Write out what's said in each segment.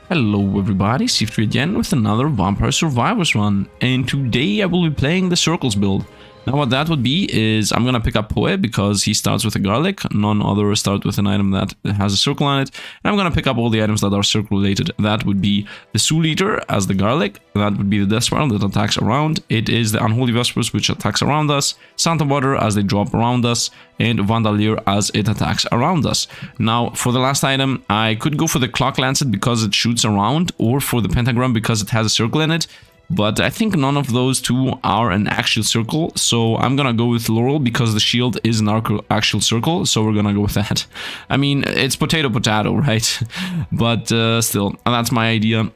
Hello everybody, Sifd again with another Vampire Survivors run, and today I will be playing the Circles build. Now what that would be is I'm gonna pick up Poe because he starts with a garlic, none other start with an item that has a circle on it, and I'm gonna pick up all the items that are circle related. That would be the Soul Eater as the garlic, that would be the Death Spiral that attacks around, it is the Unholy Vespers which attacks around us, Santa Water as they drop around us, and Vandalier as it attacks around us. Now for the last item I could go for the Clock Lancet because it shoots around, or for the Pentagram because it has a circle in it. But I think none of those two are an actual circle, so I'm gonna go with Laurel because the shield is an actual circle, so we're gonna go with that. I mean, it's potato, right? But still, that's my idea.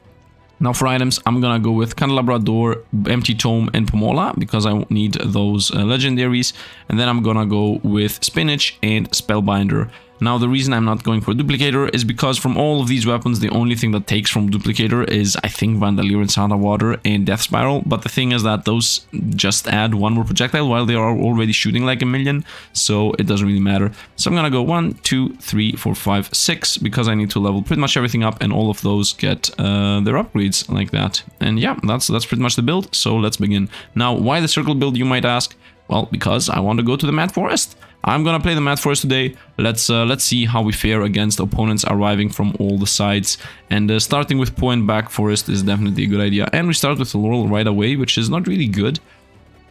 Now for items, I'm gonna go with Candelabra Door, Empty Tome, and Pomola because I need those legendaries. And then I'm gonna go with Spinach and Spellbinder. Now the reason I'm not going for Duplicator is because from all of these weapons, the only thing that takes from Duplicator is, I think, Vandalier and Santa Water and Death Spiral. But the thing is that those just add one more projectile while they are already shooting like a million. So it doesn't really matter. So I'm gonna go 1, 2, 3, 4, 5, 6 because I need to level pretty much everything up, and all of those get their upgrades like that. And yeah, that's pretty much the build. So let's begin. Now, why the circle build, you might ask? Well, because I want to go to the Mad Forest. I'm gonna play the Mad Forest today. Let's see how we fare against opponents arriving from all the sides. And starting with Poe and Back Forest is definitely a good idea. And we start with the Laurel right away, which is not really good.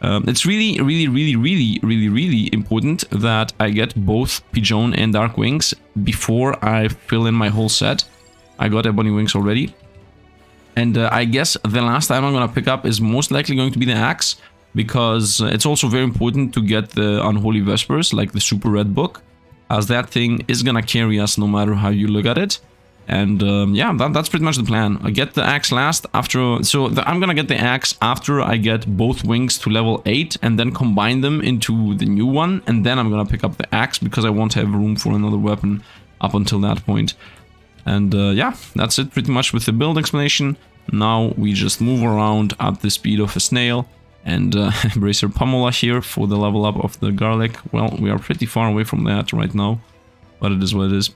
It's really important that I get both Pigeon and Dark Wings before I fill in my whole set. I got Ebony Wings already. And I guess the last item I'm gonna pick up is most likely going to be the Axe, because it's also very important to get the Unholy Vespers, like the Super Red Book, as that thing is gonna carry us no matter how you look at it. And yeah, that's pretty much the plan. I get the Axe last after, so I'm gonna get the Axe after I get both wings to level 8 and then combine them into the new one, and then I'm gonna pick up the Axe because I won't have room for another weapon up until that point. And yeah, that's it pretty much with the build explanation. Now we just move around at the speed of a snail. And Bracer Pomola here for the level up of the garlic. Well, we are pretty far away from that right now, but it is what it is.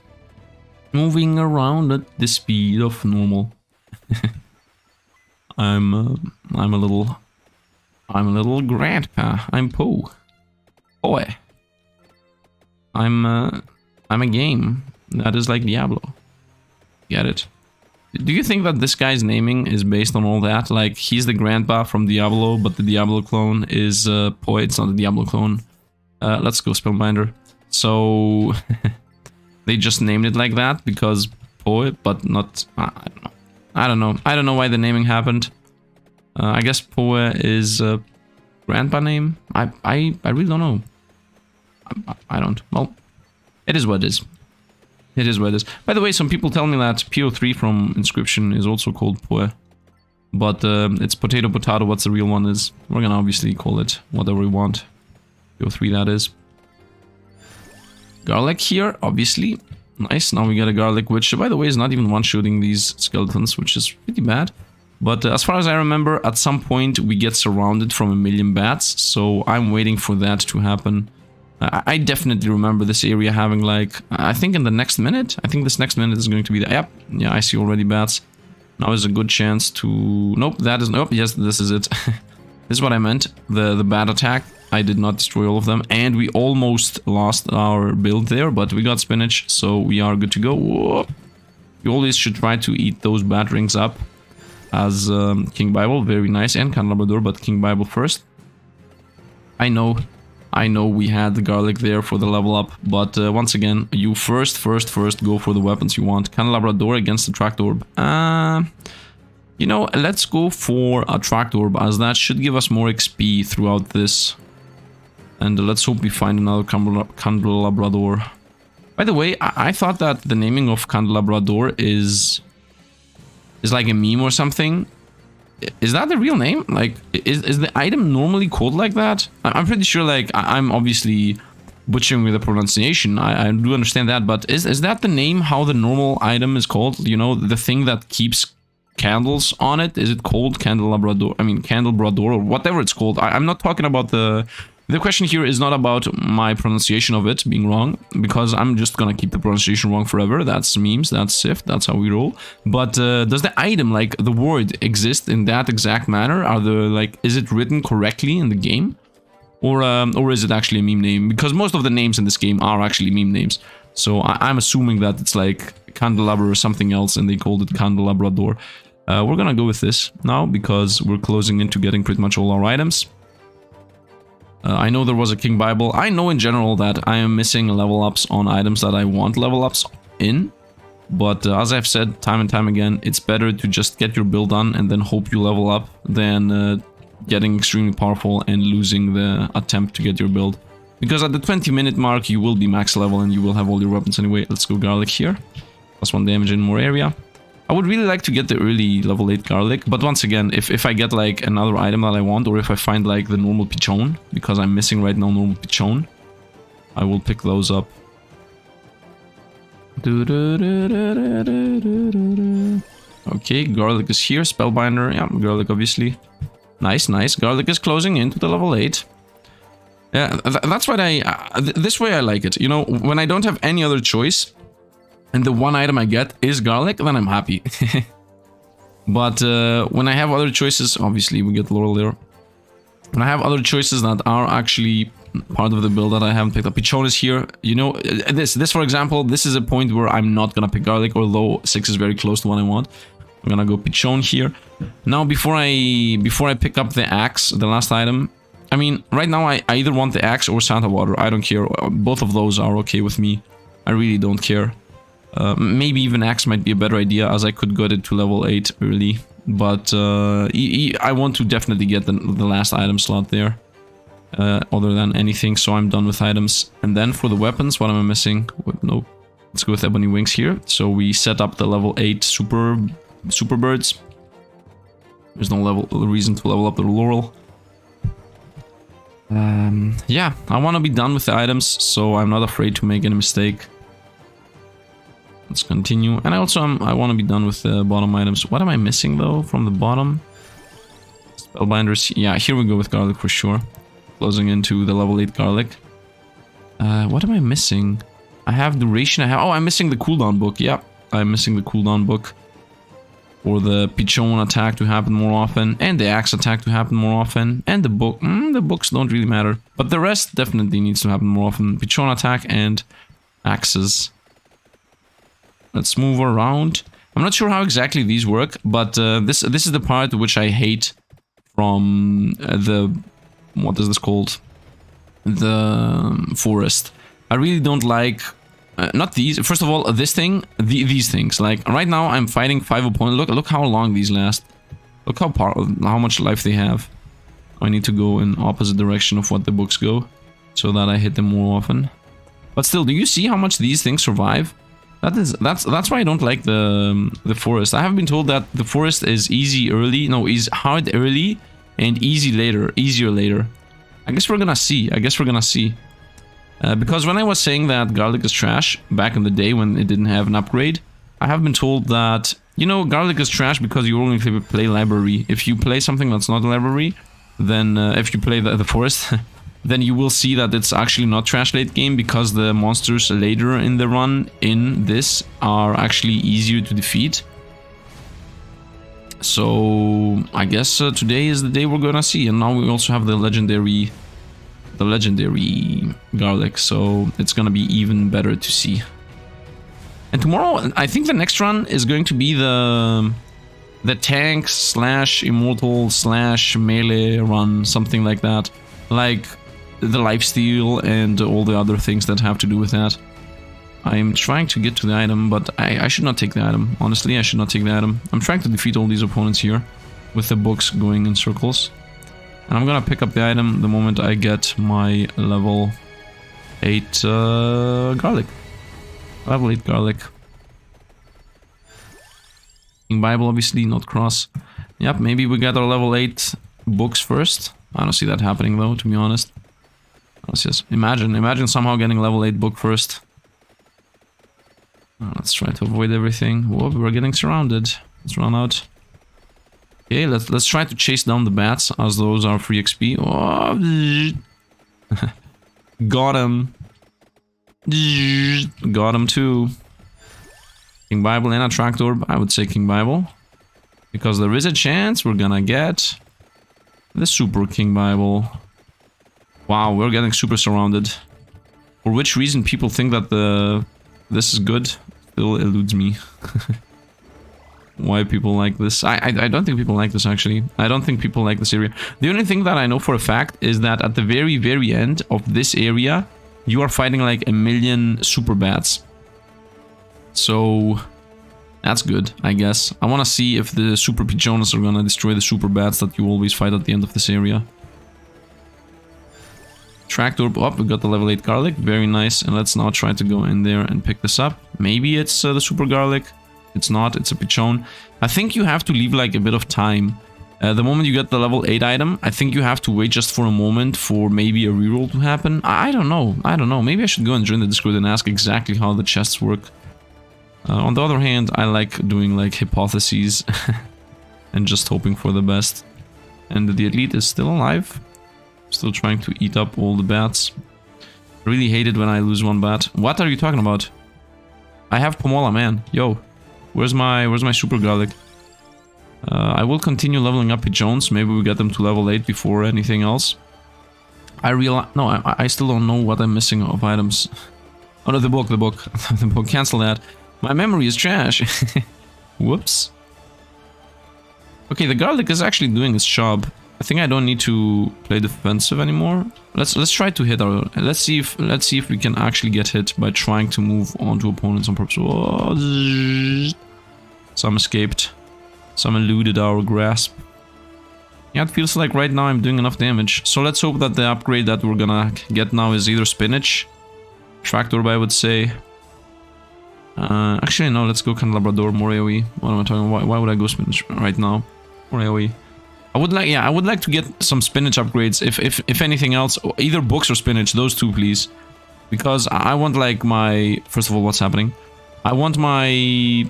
Moving around at the speed of normal. I'm a little grandpa. I'm Poe. Boy. I'm a game that is like Diablo. Get it? Do you think that this guy's naming is based on all that? Like, he's the grandpa from Diablo, but the Diablo clone is Poe. It's not the Diablo clone. Let's go Spellbinder. So they just named it like that because Poe, but not. I don't know. I don't know why the naming happened. I guess Poe is a grandpa name. I really don't know. I don't. Well, it is what it is. It is what it is. By the way, some people tell me that PO3 from Inscription is also called Poe. But it's potato, what's the real one is. We're gonna obviously call it whatever we want. PO3 that is. Garlic here, obviously. Nice, now we get a garlic, which by the way is not even one-shooting these skeletons, which is pretty bad. But as far as I remember, at some point we get surrounded from a million bats, so I'm waiting for that to happen. I definitely remember this area having, like, I think in the next minute, I think this next minute is going to be the, yep, yeah, I see already bats. Now is a good chance to, nope, that is, nope, yes, this is it. This is what I meant, the bat attack. I did not destroy all of them, and we almost lost our build there, but we got Spinach, so we are good to go. Whoa. You always should try to eat those bat rings up as King Bible, very nice, and Candelabra, but King Bible first. I know we had the garlic there for the level up, but once again, you first go for the weapons you want. Candelabra against the Tract Orb. You know, let's go for a Tract Orb, as that should give us more XP throughout this. And let's hope we find another Candelabra. By the way, I thought that the naming of Candelabra is like a meme or something. Is that the real name? Like, is the item normally called like that? I'm pretty sure, like, I'm obviously butchering with the pronunciation. I do understand that, but is that the name, how the normal item is called? You know, the thing that keeps candles on it? Is it called Candelabra? I mean, Candelabra, or whatever it's called. I'm not talking about the The question here is not about my pronunciation of it being wrong, because I'm just gonna keep the pronunciation wrong forever. That's memes, that's Sifd, that's how we roll. But does the item, like the word, exist in that exact manner? Are the like, is it written correctly in the game, or is it actually a meme name? Because most of the names in this game are actually meme names. So I'm assuming that it's like candelabra or something else, and they called it candelabrador. We're gonna go with this now because we're closing into getting pretty much all our items. I know there was a King Bible. I know in general that I am missing level ups on items that I want level ups in. But as I've said time and time again, it's better to just get your build done and then hope you level up than getting extremely powerful and losing the attempt to get your build. Because at the 20-minute mark, you will be max level and you will have all your weapons anyway. Let's go Garlic here. +1 damage in more area. I would really like to get the early level 8 Garlic, but once again, if I get like another item that I want, or if I find like the normal Pichon, because I'm missing right now normal Pichon, I will pick those up. Okay, Garlic is here, Spellbinder, yeah, Garlic obviously. Nice, nice, Garlic is closing into the level 8. Yeah, that's what this way I like it, you know, when I don't have any other choice, and the one item I get is Garlic, then I'm happy. But when I have other choices, obviously we get Laurel there. When I have other choices that are actually part of the build that I haven't picked up, Pichon is here. You know, this for example, this is a point where I'm not gonna pick Garlic, although 6 is very close to what I want. I'm gonna go Pichon here. Now, before I pick up the axe, the last item, I mean, right now I either want the axe or Santa Water. I don't care. Both of those are okay with me. I really don't care. Maybe even axe might be a better idea, as I could get it to level 8 early. But I want to definitely get the last item slot there, other than anything, so I'm done with items. And then for the weapons, what am I missing? Nope. Let's go with Ebony Wings here. So we set up the level 8 super birds. There's no reason to level up the Laurel. Yeah, I want to be done with the items, so I'm not afraid to make any mistake. Let's continue. And I want to be done with the bottom items. What am I missing though from the bottom? Spellbinders. Yeah, here we go with Garlic for sure. Closing into the level 8 Garlic. What am I missing? I have duration. Oh, I'm missing the cooldown book. Yeah, I'm missing the cooldown book. For the Pichon attack to happen more often. And the axe attack to happen more often. And the book. The books don't really matter. But the rest definitely needs to happen more often. Pichon attack and axes. Let's move around. I'm not sure how exactly these work, but this is the part which I hate from the... What is this called? The forest. I really don't like... not these. First of all, this thing, these things. Like, right now I'm fighting 5 opponents. Look how long these last. Look how much life they have. I need to go in opposite direction of what the books go, so that I hit them more often. But still, do you see how much these things survive? That's why I don't like the forest. I have been told that the forest is easy early, no, is hard early and easier later. I guess we're gonna see. Because when I was saying that Garlic is trash back in the day when it didn't have an upgrade, I have been told that, you know, Garlic is trash because you only play library. If you play something that's not a library, then if you play the forest, then you will see that it's actually not trash late game, because the monsters later in the run in this are actually easier to defeat. So I guess today is the day we're gonna see. And now we also have the legendary Garlic, so it's gonna be even better to see. And tomorrow, I think the next run is going to be the tank / immortal / melee run, something like that. Like the lifesteal and all the other things that have to do with that. I'm trying to get to the item, but I should not take the item. Honestly, I should not take the item. I'm trying to defeat all these opponents here with the books going in circles. And I'm gonna pick up the item the moment I get my level 8 Garlic. Level 8 Garlic. King Bible, obviously, not cross. Yep, maybe we get our level 8 books first. I don't see that happening though, to be honest. Just imagine somehow getting level 8 book first. Let's try to avoid everything. Whoa, we're getting surrounded. Let's run out. Okay, let's try to chase down the bats, as those are free XP. Oh, Got him. Got him too. King Bible and a Tractor. I would say King Bible. Because there is a chance we're gonna get the Super King Bible. Wow, we're getting super surrounded. For which reason people think that this is good still eludes me. Why people like this? I don't think people like this actually. I don't think people like this area. The only thing that I know for a fact is that at the very end of this area, you are fighting like 1,000,000 super bats. So that's good, I guess. I want to see if the super pigeons are gonna destroy the super bats that you always fight at the end of this area. Tractor up, we got the level 8 garlic, very nice. And let's now try to go in there and pick this up. Maybe it's the super garlic. It's not, it's a pigeon. I think you have to leave like a bit of time. The moment you get the level 8 item, I think you have to wait just for a moment for maybe a reroll to happen. I don't know, maybe I should go and join the Discord and ask exactly how the chests work. On the other hand, I like doing like hypotheses and just hoping for the best. And the elite is still alive. Still trying to eat up all the bats. I really hate it when I lose one bat. What are you talking about? I have Pomola, man. Yo, where's my super garlic? I will continue leveling up pigeons. Maybe we get them to level 8 before anything else. I realize... No, I still don't know what I'm missing of items. Oh no, the book. The book. Cancel that. My memory is trash. Whoops. Okay, the garlic is actually doing its job. I think I don't need to play defensive anymore. Let's try to hit our... Let's see if we can actually get hit by trying to move onto opponents on purpose. Oh, some escaped. Some eluded our grasp. Yeah, it feels like right now I'm doing enough damage. So let's hope that the upgrade that we're gonna get now is either spinach, tractor, I would say. Actually, no, let's go Candelabrador, more AoE. What am I talking about? Why would I go spinach right now? More AoE. I would like to get some spinach upgrades, if anything else, either books or spinach, those two please. Because I want like my... First of all, what's happening? I want my...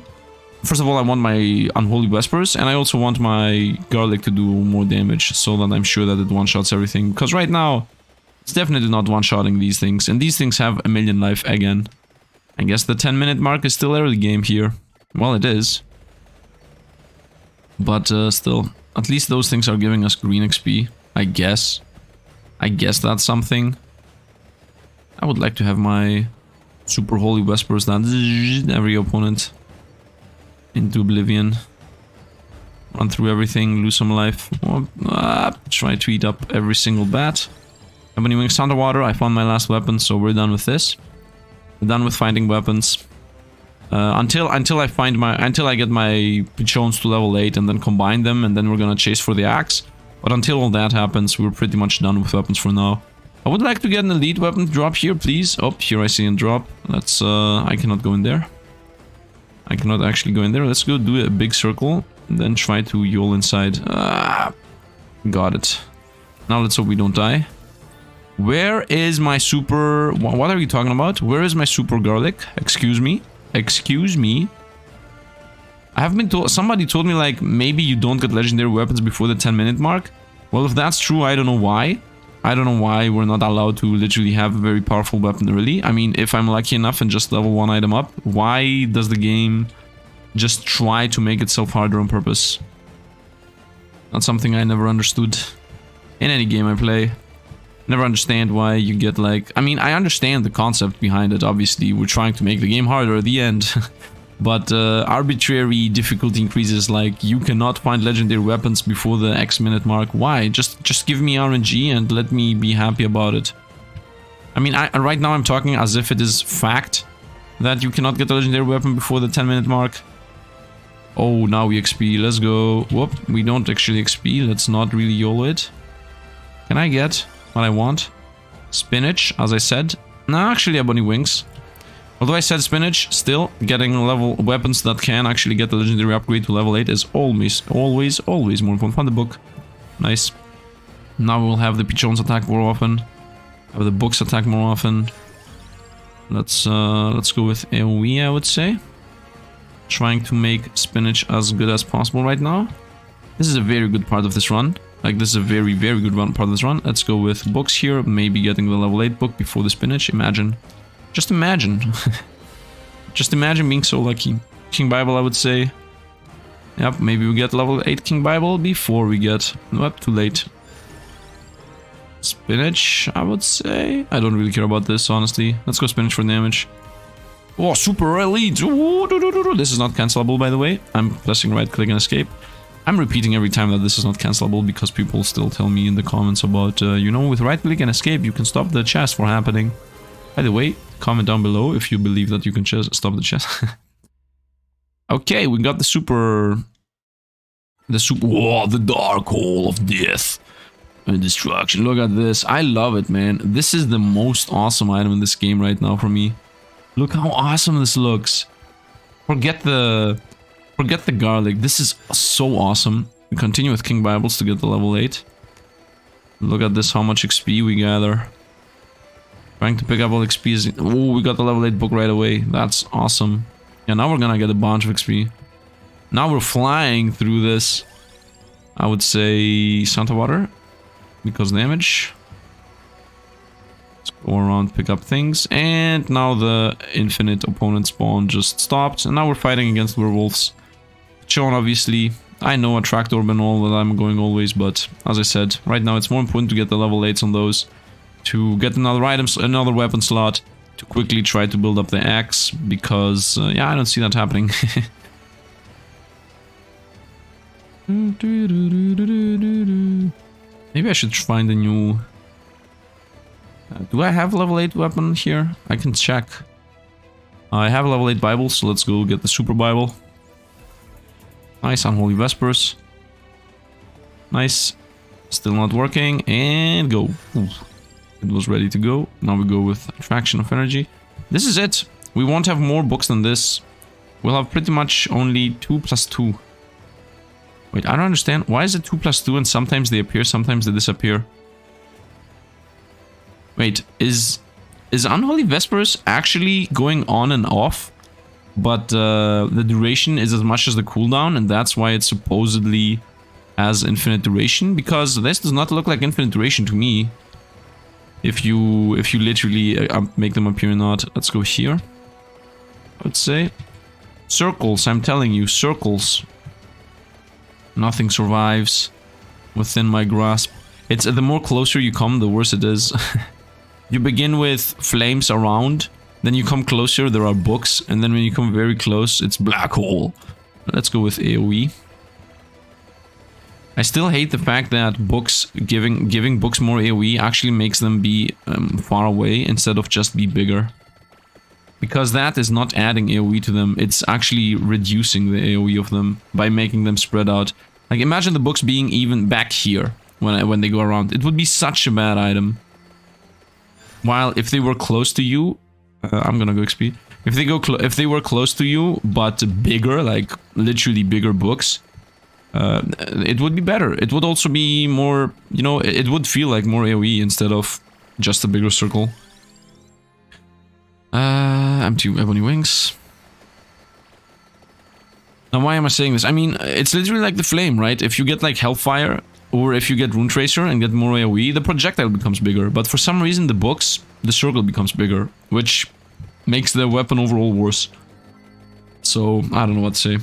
First of all, I want my Unholy Vespers, and I also want my garlic to do more damage, so that I'm sure that it one-shots everything. Because right now, it's definitely not one-shotting these things, and these things have 1,000,000 life again. I guess the 10-minute mark is still early game here. Well, it is. But still, at least those things are giving us green XP, I guess. I guess that's something. I would like to have my Super Holy Vespers that every opponent into oblivion. Run through everything, lose some life. Try to eat up every single bat. Ebony Wings Underwater, I found my last weapon, so we're done with this. We're done with finding weapons. Until I get my pigeons to level 8 and then combine them, and then we're gonna chase for the axe. But until all that happens, we're pretty much done with weapons for now. I would like to get an elite weapon drop here, please. Oh, here I see a drop. Let's, I cannot go in there. I cannot actually go in there. Let's go do a big circle and then try to yole inside. Got it. Now let's hope we don't die. Where is my super... What are you talking about? Where is my super garlic? Excuse me? Excuse me? I have been told... Somebody told me like maybe you don't get legendary weapons before the 10-minute mark. Well, if that's true, I don't know why. I don't know why we're not allowed to literally have a very powerful weapon early. I mean, if I'm lucky enough and just level 1 item up, why does the game just try to make itself harder on purpose? That's something I never understood in any game I play. Never understand why you get like... I mean, I understand the concept behind it, obviously. We're trying to make the game harder at the end. But arbitrary difficulty increases, like you cannot find legendary weapons before the X minute mark. Why? Just give me RNG and let me be happy about it. I mean, right now I'm talking as if it is fact that you cannot get a legendary weapon before the 10-minute mark. Oh, now we XP. Let's go. Whoop, we don't actually XP. Let's not really YOLO it. Can I get what I want? Spinach, as I said. No, actually, Ebony Wings. Although I said spinach, still getting level weapons that can actually get the legendary upgrade to level 8 is always more important. Find the book. Nice. Now we'll have the pigeons attack more often. Have the books attack more often. Let's go with AoE, I would say. Trying to make spinach as good as possible right now. This is a very good part of this run. Like, this is a very, very good part of this run. Let's go with books here. Maybe getting the level 8 book before the spinach. Imagine. Just imagine. Just imagine being so lucky. King Bible, I would say. Yep, maybe we get level 8 King Bible before we get... Nope, too late. Spinach, I would say. I don't really care about this, honestly. Let's go spinach for damage. Oh, super elite! Ooh, this is not cancelable, by the way. I'm pressing right click and escape. I'm repeating every time that this is not cancelable because people still tell me in the comments about, you know, with right click and escape you can stop the chest from happening. By the way, comment down below if you believe that you can stop the chest. Okay, we got the super... Whoa, the dark hole of death and destruction. Look at this. I love it, man. This is the most awesome item in this game right now for me. Look how awesome this looks. Forget the garlic. This is so awesome. We continue with King Bibles to get the level 8. Look at this, how much XP we gather. Trying to pick up all XP. Oh, we got the level 8 book right away. That's awesome. Yeah, now we're gonna get a bunch of XP. Now we're flying through this. I would say Santa Water. Because damage. Let's go around, pick up things. And now the infinite opponent spawn just stopped. And now we're fighting against werewolves. Chon, obviously. I know attract orb and all that I'm going always. But as I said, right now it's more important to get the level 8s on those. To get another item, another weapon slot. To quickly try to build up the axe. Because, yeah, I don't see that happening. Maybe I should find a new... do I have level 8 weapon here? I can check. I have a level 8 Bible, so let's go get the Super Bible. Nice, Unholy Vespers. Nice. Still not working, and go. Ooh. It was ready to go. Now we go with Attraction of Energy. This is it. We won't have more books than this. We'll have pretty much only 2 plus 2. Wait, I don't understand. Why is it 2 plus 2 and sometimes they appear, sometimes they disappear? Wait, is Unholy Vespers actually going on and off? But the duration is as much as the cooldown, and that's why it supposedly has infinite duration? Because this does not look like infinite duration to me. If you literally make them appear or not. Let's go here. Let's say. Circles, I'm telling you, circles. Nothing survives within my grasp. It's the more closer you come, the worse it is. You begin with flames around, then you come closer, there are books, and then when you come very close, it's black hole. Let's go with AoE. I still hate the fact that books, giving books more AoE actually makes them be far away instead of just be bigger. Because that is not adding AoE to them, it's actually reducing the AoE of them by making them spread out. Like, imagine the books being even back here when they go around. It would be such a bad item. While if they were close to you, I'm gonna go XP. If they were close to you but bigger, like literally bigger books, it would be better. It would also be more, you know, it would feel like more AoE instead of just a bigger circle. Empty ebony wings. Now, why am I saying this? I mean, it's literally like the flame, right? If you get like Hellfire, or if you get Rune Tracer and get more AoE, the projectile becomes bigger. But for some reason, the books, the circle becomes bigger, which makes the weapon overall worse. So, I don't know what to say.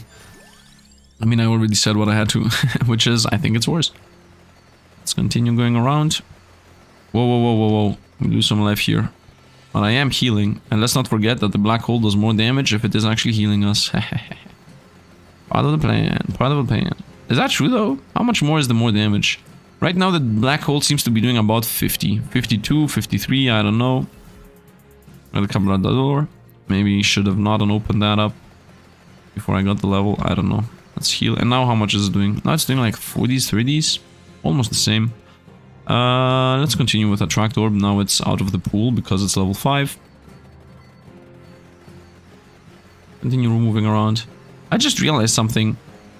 I mean, I already said what I had to, which is, I think it's worse. Let's continue going around. Whoa, whoa, whoa, whoa, whoa. We lose some life here. But I am healing. And let's not forget that the black hole does more damage if it is actually healing us. Part of the plan. Part of the plan. Is that true though? How much more is the more damage? Right now the black hole seems to be doing about 50. 52, 53, I don't know. Got a couple at the door. Maybe should have not opened that up before I got the level. I don't know. Let's heal. And now how much is it doing? Now it's doing like 40s, 30s. Almost the same. Let's continue with Attract Orb. Now it's out of the pool because it's level 5. Continue moving around. I just realized something.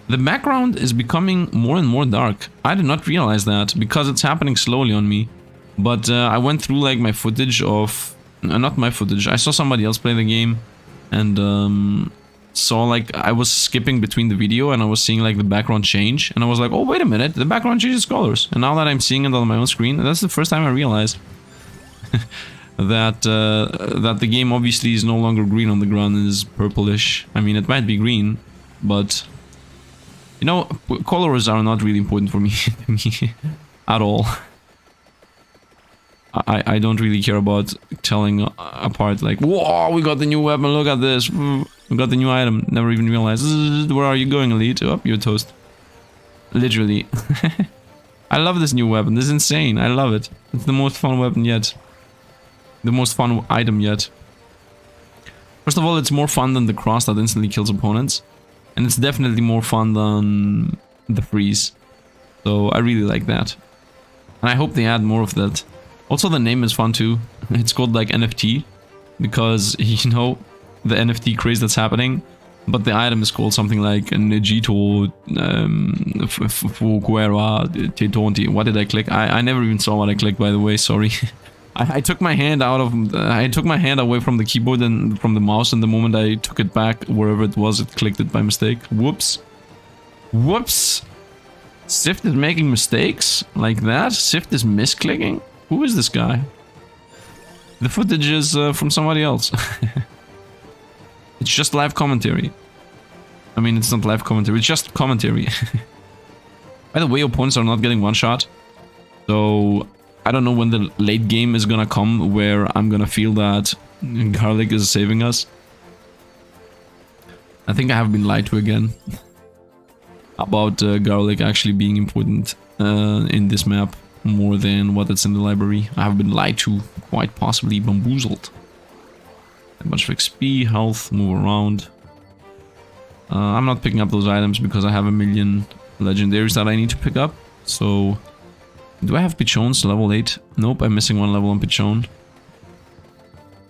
The background is becoming more and more dark. I did not realize that because it's happening slowly on me. But I went through like my footage of... not my footage. I saw somebody else play the game. And saw like I was skipping between the video and I was seeing like the background change, and I was like, oh wait a minute, the background changes colors. And now that I'm seeing it on my own screen, that's the first time I realized that that the game obviously is no longer green on the ground and is purplish. I mean, it might be green, but you know, colors are not really important for me, at all. I don't really care about telling apart like, whoa, we got the new weapon, look at this, we got the new item, never even realized. Where are you going, Elite? Oh, you're toast. Literally. I love this new weapon, this is insane, I love it. It's the most fun weapon yet. The most fun item yet. First of all, it's more fun than the cross that instantly kills opponents. And it's definitely more fun than the freeze. So I really like that. And I hope they add more of that. Also, the name is fun too. It's called like NFT. Because, you know, the NFT craze that's happening. But the item is called something like Negito Fuguera T20. What did I click? I never even saw what I clicked, by the way, sorry. I took my hand out of... I took my hand away from the keyboard and from the mouse, and the moment I took it back wherever it was, it clicked it by mistake. Whoops. Whoops! Sifd is making mistakes? Like that? Sifd is misclicking? Who is this guy? The footage is from somebody else. It's just live commentary. I mean, it's not live commentary, it's just commentary. By the way, opponents are not getting one shot. So... I don't know when the late game is gonna come where I'm gonna feel that garlic is saving us. I think I have been lied to again about garlic actually being important in this map more than what it's in the library. I have been lied to, quite possibly bamboozled. A bunch of XP, health, move around. I'm not picking up those items because I have a million legendaries that I need to pick up, so... Do I have Pichons level 8? Nope, I'm missing one level on Pichon.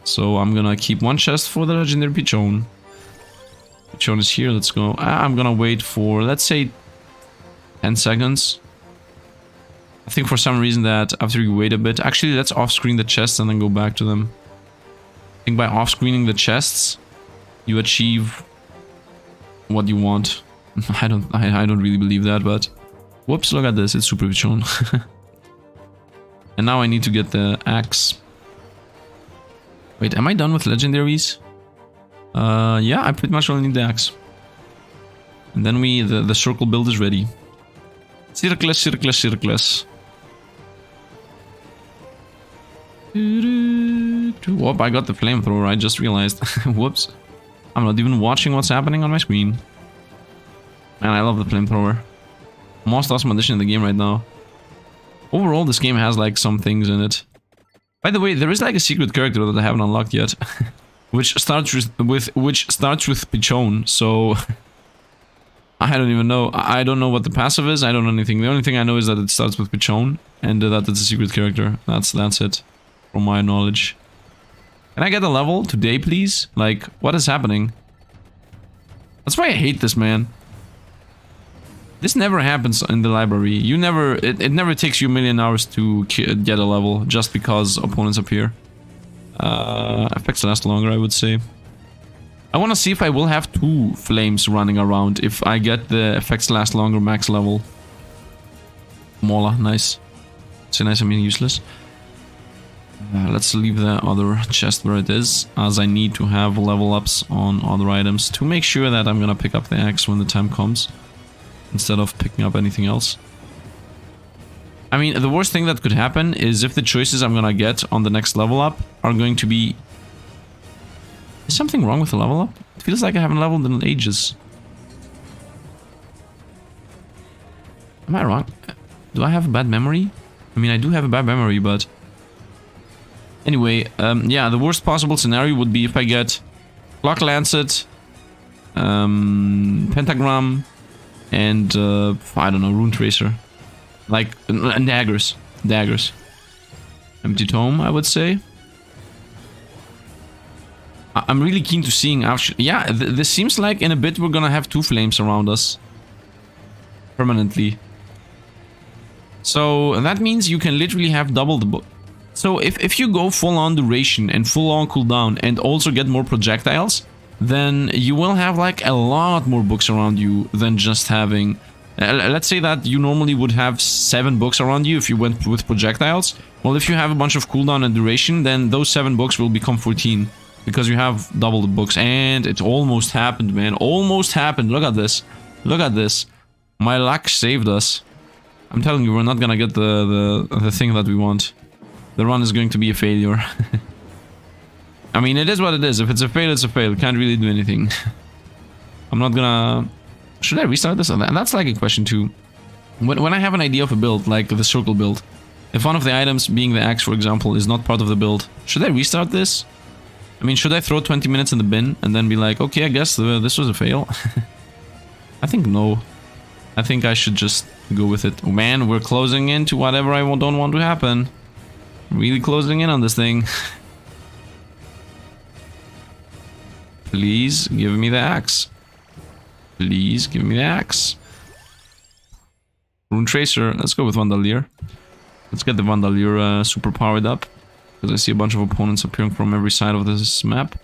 So I'm gonna keep one chest for the legendary Pichon. Pichon is here, let's go. I'm gonna wait for, let's say, 10 seconds. I think for some reason that after you wait a bit... Actually, let's off-screen the chests and then go back to them. I think by off-screening the chests, you achieve what you want. I don't really believe that, but... Whoops, look at this, it's super Pichon. And now I need to get the axe. Wait, am I done with legendaries? Yeah, I pretty much only need the axe. And then the circle build is ready. Circles, circles, circles. Whoop, I got the flamethrower, I just realized. Whoops. I'm not even watching what's happening on my screen. Man, I love the flamethrower. Most awesome addition in the game right now. Overall, this game has like some things in it. By the way, there is like a secret character that I haven't unlocked yet, which starts with Pichon. So I don't even know. I don't know what the passive is. I don't know anything. The only thing I know is that it starts with Pichon and that it's a secret character. That's it, from my knowledge. Can I get a level today, please? Like, what is happening? That's why I hate this, man. This never happens in the library. You never... It never takes you a million hours to get a level just because opponents appear. Effects last longer, I would say. I want to see if I will have 2 flames running around if I get the effects last longer max level. Mola, nice. Say nice, I mean useless. Let's leave the other chest where it is, as I need to have level ups on other items to make sure that I'm gonna pick up the axe when the time comes, instead of picking up anything else. I mean, the worst thing that could happen is if the choices I'm gonna get on the next level up are going to be... Is something wrong with the level up? It feels like I haven't leveled in ages. Am I wrong? Do I have a bad memory? I mean, I do have a bad memory, but... Anyway, yeah, the worst possible scenario would be if I get Clock Lancet, Pentagram, and I don't know, Rune Tracer. Like, and daggers. Daggers. Empty Tome, I would say. I'm really keen to seeing actually... Yeah, this seems like in a bit we're gonna have 2 flames around us. Permanently. So, that means you can literally have double the... So, if you go full on duration and full on cooldown and also get more projectiles, then you will have like a lot more books around you than just having... let's say that you normally would have 7 books around you if you went with projectiles. Well, if you have a bunch of cooldown and duration, then those 7 books will become 14. Because you have double the books. And it almost happened, man. Almost happened. Look at this. Look at this. My luck saved us. I'm telling you, we're not gonna get the thing that we want. The run is going to be a failure. I mean, it is what it is. If it's a fail, it's a fail. Can't really do anything. I'm not gonna... Should I restart this? And that's like a question too. When I have an idea of a build, like the circle build, if one of the items, being the axe for example, is not part of the build, should I restart this? I mean, should I throw 20 minutes in the bin and then be like, okay, I guess this was a fail? I think no. I think I should just go with it. Oh, man, we're closing into whatever I don't want to happen. Really closing in on this thing. Please give me the axe. Please give me the axe. Rune Tracer. Let's go with Vandalier. Let's get the Vandalier super powered up. Because I see a bunch of opponents appearing from every side of this map.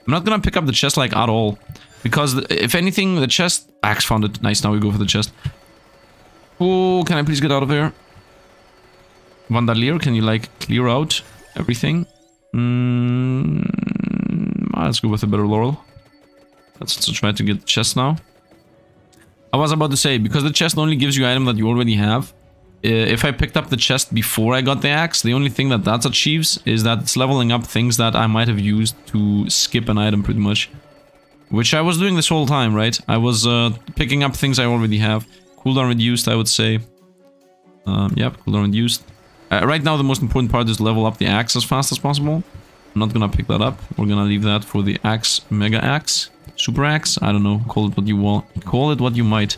I'm not gonna pick up the chest like at all. Because if anything, the chest... Axe found it. Nice, now we go for the chest. Oh, can I please get out of here? Vandalier, can you like clear out everything? Let's go with a better laurel. Let's try to get the chest now. I was about to say, because the chest only gives you item that you already have. If I picked up the chest before I got the axe, the only thing that achieves is that it's leveling up things that I might have used to skip an item pretty much. Which I was doing this whole time, right? I was picking up things I already have. Cooldown reduced, I would say. Yep, cooldown reduced. Right now the most important part is to level up the axe as fast as possible. I'm not gonna pick that up. We're gonna leave that for the axe, mega axe, super axe. I don't know. Call it what you want. Call it what you might.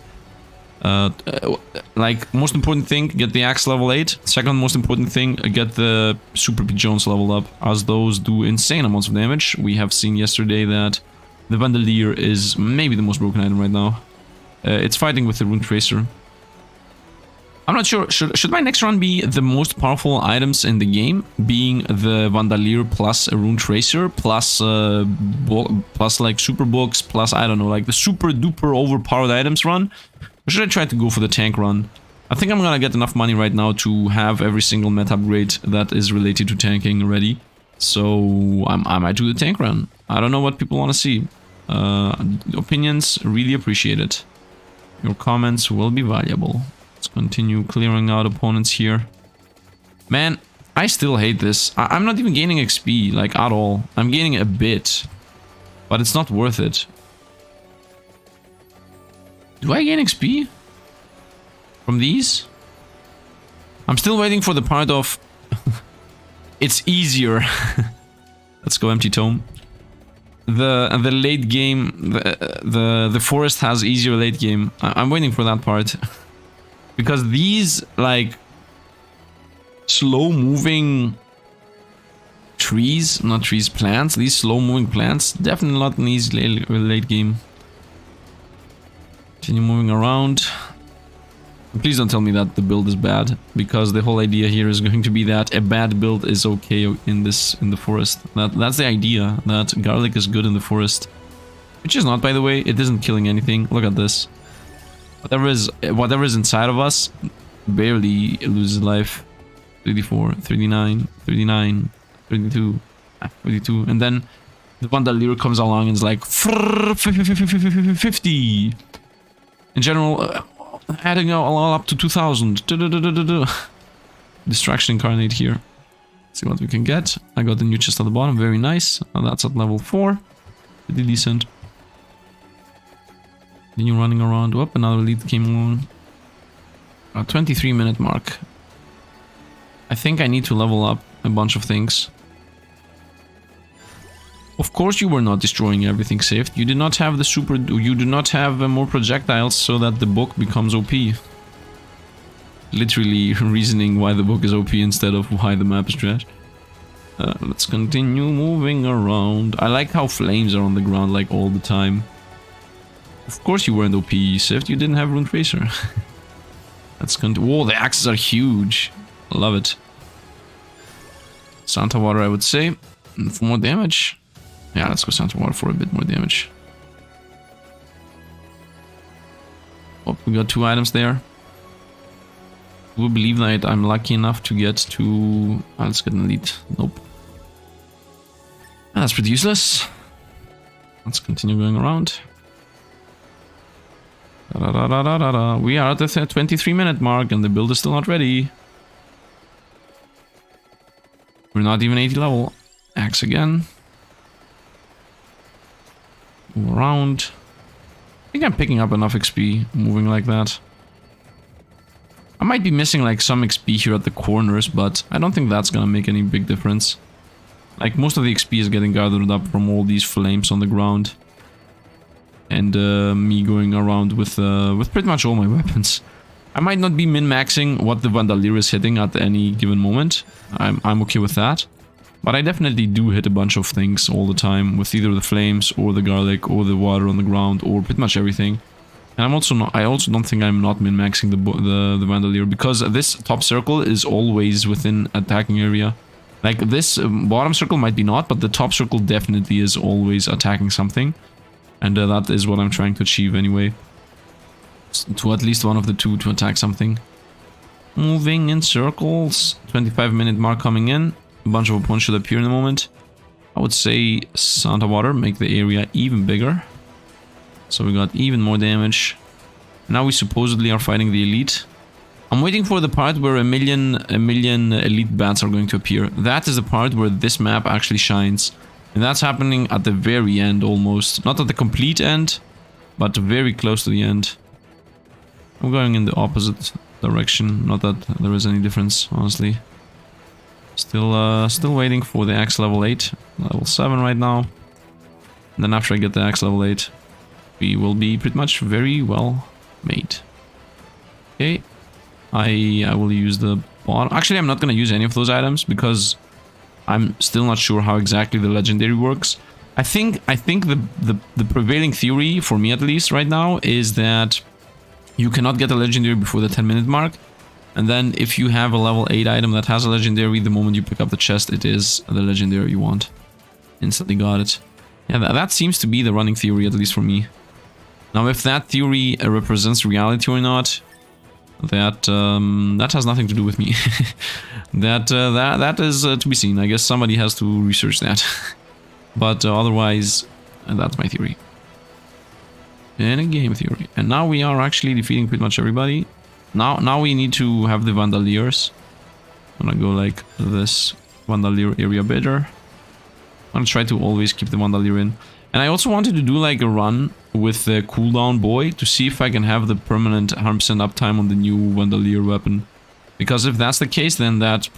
Like, most important thing, get the axe level 8. Second most important thing, get the super pigeons leveled up, as those do insane amounts of damage. We have seen yesterday that the Vandalier is maybe the most broken item right now. It's fighting with the Rune Tracer. I'm not sure, should my next run be the most powerful items in the game, being the Vandalier plus a Rune Tracer, plus like super books, plus, I don't know, like the super duper overpowered items run? Or should I try to go for the tank run? I think I'm gonna get enough money right now to have every single meta upgrade that is related to tanking ready. So I might do the tank run. I don't know what people want to see. Opinions, really appreciate it. Your comments will be valuable. Let's continue clearing out opponents here. Man, I still hate this. I'm not even gaining XP, like, at all. I'm gaining a bit. But it's not worth it. Do I gain XP? From these? I'm still waiting for the part of... It's easier. Let's go empty tome. The late game... The forest has easier late game. I'm waiting for that part. Because these, like... slow-moving... trees, not trees, plants. These slow-moving plants, definitely not an easy late game. Continue moving around. Please don't tell me that the build is bad, because the whole idea here is going to be that a bad build is okay in the forest. That's the idea, that garlic is good in the forest. Which is not, by the way. It isn't killing anything. Look at this. Whatever is inside of us barely loses life. 34, 39, 39, 32, 32, and then the Vandalier comes along and is like 50. In general, adding all up to 2000. Distraction incarnate here. Let's see what we can get. I got the new chest at the bottom, very nice. And that's at level 4. Pretty decent. Then you're running around. Whoop, another lead came along. 23-minute mark. I think I need to level up a bunch of things. Of course you were not destroying everything, Sifd. You did not have the super... You do not have more projectiles so that the book becomes OP. Literally reasoning why the book is OP instead of why the map is trash. Let's continue moving around. I like how flames are on the ground like all the time. Of course you weren't OP, Sifd. You didn't have Rune Tracer. Let's continue. Whoa, the axes are huge. I love it. Santa Water, I would say. For more damage. Yeah, let's go Santa Water for a bit more damage. Oh, we got 2 items there. I will believe that I'm lucky enough to get to... let's get an elite. Nope. That's pretty useless. Let's continue going around. We are at the 23-minute mark and the build is still not ready. We're not even 80 level. Axe again. Move around. I think I'm picking up enough XP moving like that. I might be missing like some XP here at the corners, but I don't think that's gonna make any big difference. Like most of the XP is getting gathered up from all these flames on the ground. And me going around with pretty much all my weapons. I might not be min-maxing what the Vandalier is hitting at any given moment. I'm okay with that. But I definitely do hit a bunch of things all the time with either the flames or the garlic or the water on the ground or pretty much everything. And I'm also not, I also don't think I'm not min-maxing the Vandalier because this top circle is always within attacking area. Like this bottom circle might be not, but the top circle definitely is always attacking something. And that is what I'm trying to achieve anyway. To at least one of the two to attack something. Moving in circles. 25-minute mark coming in. A bunch of opponents should appear in a moment. I would say Santa Water, make the area even bigger. So we got even more damage. Now we supposedly are fighting the elite. I'm waiting for the part where a million elite bats are going to appear. That is the part where this map actually shines. And that's happening at the very end almost. Not at the complete end, but very close to the end. I'm going in the opposite direction. Not that there is any difference, honestly. Still waiting for the axe level 8. Level 7 right now. And then after I get the axe level 8, we will be pretty much very well made. Okay. I will use the bottom. Actually, I'm not going to use any of those items because I'm still not sure how exactly the legendary works. I think the prevailing theory, for me at least right now, is that you cannot get a legendary before the 10-minute mark. And then if you have a level 8 item that has a legendary, the moment you pick up the chest, it is the legendary you want. Instantly got it. Yeah, that seems to be the running theory, at least for me. Now, if that theory represents reality or not, that has nothing to do with me. that is to be seen. I guess somebody has to research that. But otherwise, that's my theory. And a game theory. And now we are actually defeating pretty much everybody. Now we need to have the Vandaliers. I'm gonna go like this Vandalier area better. I'm gonna try to always keep the Vandalier in. And I also wanted to do like a run with the cooldown boy to see if I can have the permanent 100% uptime on the new Vandalier weapon. Because if that's the case, then that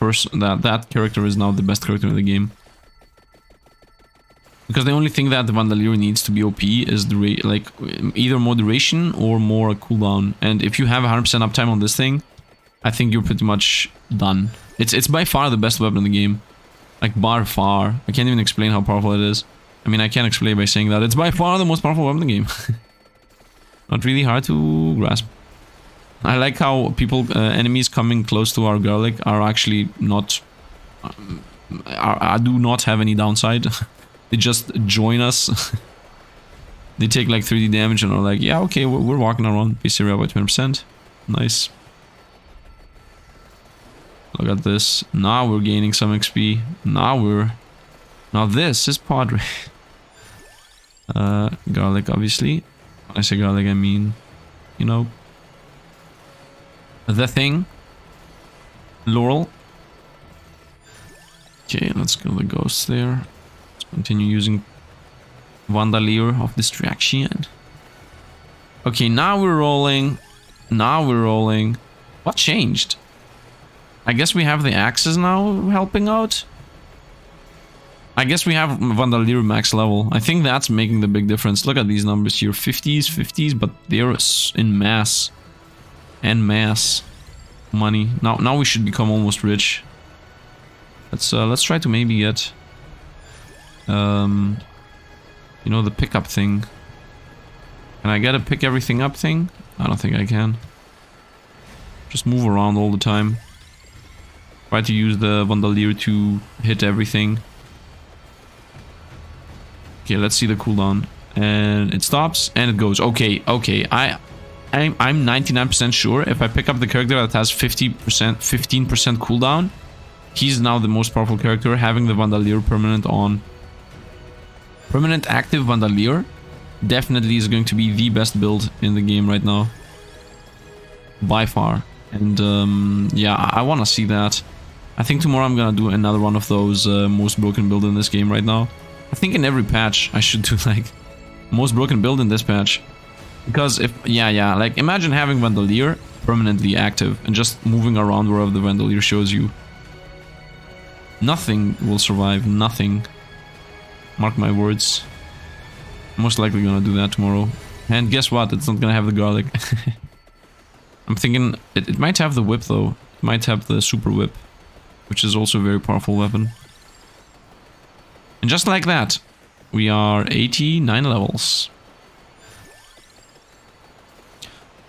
character is now the best character in the game. Because the only thing that the Vandalier needs to be OP is the either more duration or more cooldown. And if you have 100% uptime on this thing, I think you're pretty much done. It's by far the best weapon in the game. Like, by far. I can't even explain how powerful it is. I mean, I can't explain by saying that. It's by far the most powerful weapon in the game. Not really hard to grasp. I like how enemies coming close to our garlic are actually not... do not have any downside. They just join us. They take like 3D damage and are like, yeah, okay, we're walking around base area by 20%. Nice. Look at this. Now we're gaining some XP. Now this is Padre. Garlic, obviously. When I say garlic, I mean, you know, the thing. Laurel. Okay, let's kill the ghosts there. Let's continue using Vandalier of Distraction. Okay, now we're rolling. What changed? I guess we have the axes now helping out. I guess we have Vandalier max level. I think that's making the big difference. Look at these numbers here. 50s, but they're in mass. En masse. Money. Now we should become almost rich. Let's try to maybe get... you know, the pickup thing. Can I get a pick everything up thing? I don't think I can. Just move around all the time. Try to use the Vandalier to hit everything. Okay, let's see the cooldown. And it stops and it goes. Okay, okay. I'm 99% sure if I pick up the character that has 15% cooldown, he's now the most powerful character, having the Vandalier permanent on. Permanent active Vandalier definitely is going to be the best build in the game right now. By far. And yeah, I want to see that. I think tomorrow I'm gonna do another one of those most broken build in this game right now. I think in every patch I should do like most broken build in this patch. Because if, yeah, like imagine having Vandalier permanently active and just moving around wherever the Vandalier shows you. Nothing will survive, nothing. Mark my words. Most likely gonna do that tomorrow. And guess what? It's not gonna have the garlic. I'm thinking it might have the whip though. It might have the super whip, which is also a very powerful weapon. And just like that, we are 89 levels.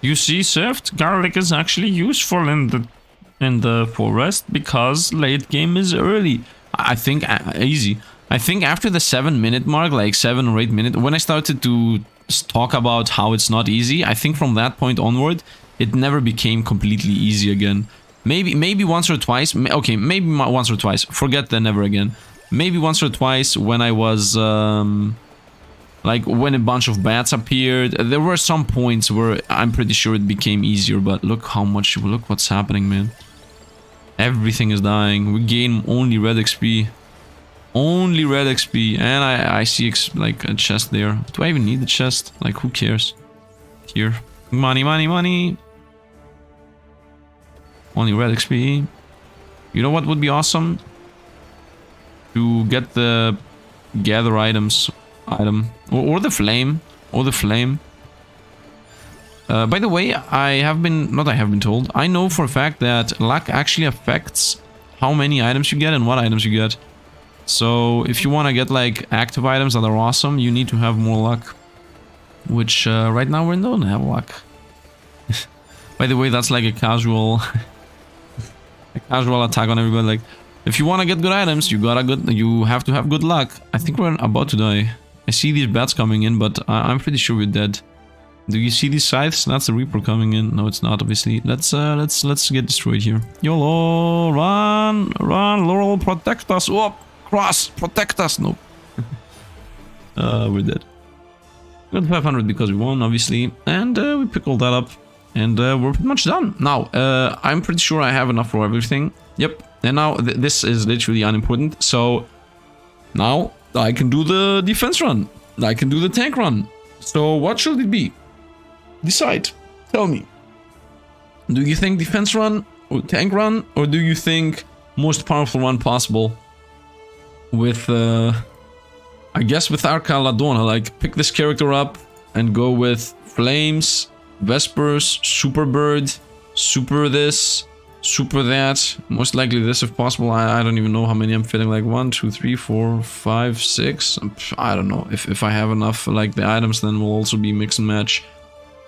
You see, Sifd, garlic is actually useful in the forest because late game is early. I think easy. I think after the 7-minute mark, like 7 or 8 minutes, when I started to talk about how it's not easy, I think from that point onward, it never became completely easy again. Maybe once or twice. Okay, maybe once or twice. Forget the never again. Maybe once or twice when I was like when a bunch of bats appeared. There were some points where I'm pretty sure it became easier, but look what's happening, man. Everything is dying. We gain only red XP. Only red XP. And I see like a chest there. Do I even need the chest? Like, who cares? Here. Money, money, money. Only red XP. You know what would be awesome? To get the gather items item. Or the flame. Or the flame. By the way, I have been told. I know for a fact that luck actually affects how many items you get and what items you get. So if you want to get like active items that are awesome, you need to have more luck. Which right now we don't have luck. By the way, that's like a casual attack on everybody. Like, if you want to get good items, you have to have good luck. I think we're about to die. I see these bats coming in, but I'm pretty sure we're dead. Do you see these scythes? That's the Reaper coming in. No, it's not, obviously. Let's get destroyed here. YOLO! Run! Run! Laurel, protect us! Oh! Cross! Protect us! Nope. We're dead. Got 500 because we won, obviously. And we pick all that up. And we're pretty much done. Now, I'm pretty sure I have enough for everything. Yep. And now, this is literally unimportant. So, now, I can do the defense run. I can do the tank run. So, what should it be? Decide. Tell me. Do you think defense run or tank run? Or do you think most powerful run possible? With, I guess with Arca Ladonna. Like, pick this character up and go with Flames, Vespers, Super Bird, Super this, Super that. Most likely this if possible. I don't even know how many I'm fitting. Like 1, 2, 3, 4, 5, 6. I don't know. If I have enough like the items, then we'll also be mix and match.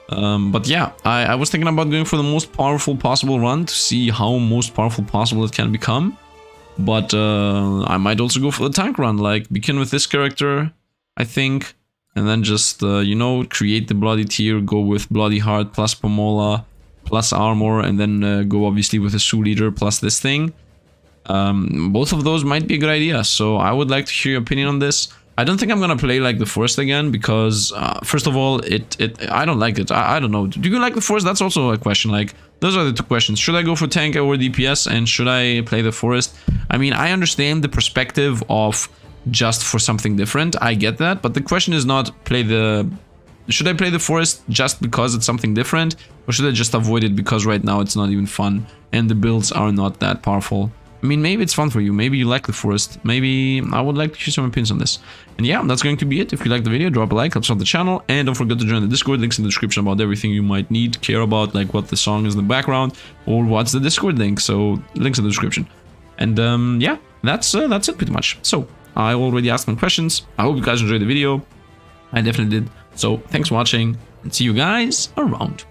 But yeah, I was thinking about going for the most powerful possible run to see how most powerful possible it can become. But I might also go for the tank run, like begin with this character, I think, and then just, you know, create the bloody tier, go with bloody heart plus Pomola plus armor, and then go obviously with a Sioux leader plus this thing. Both of those might be a good idea, so I would like to hear your opinion on this. I don't think I'm gonna play like the Forest again because, first of all, I don't like it. I don't know. Do you like the Forest? That's also a question. Like, those are the two questions. Should I go for tank or DPS, and should I play the Forest? I mean, I understand the perspective of just for something different. I get that, but the question is not should I play the Forest just because it's something different, or should I just avoid it because right now it's not even fun and the builds are not that powerful? I mean, maybe it's fun for you. Maybe you like the Forest. Maybe I would like to hear some opinions on this. And yeah, that's going to be it. If you like the video, drop a like, helps out the channel. And don't forget to join the Discord. Links in the description about everything you might need, care about, like what the song is in the background, or what's the Discord link. So, links in the description. And yeah, that's it pretty much. So, I already asked some questions. I hope you guys enjoyed the video. I definitely did. So, thanks for watching, and see you guys around.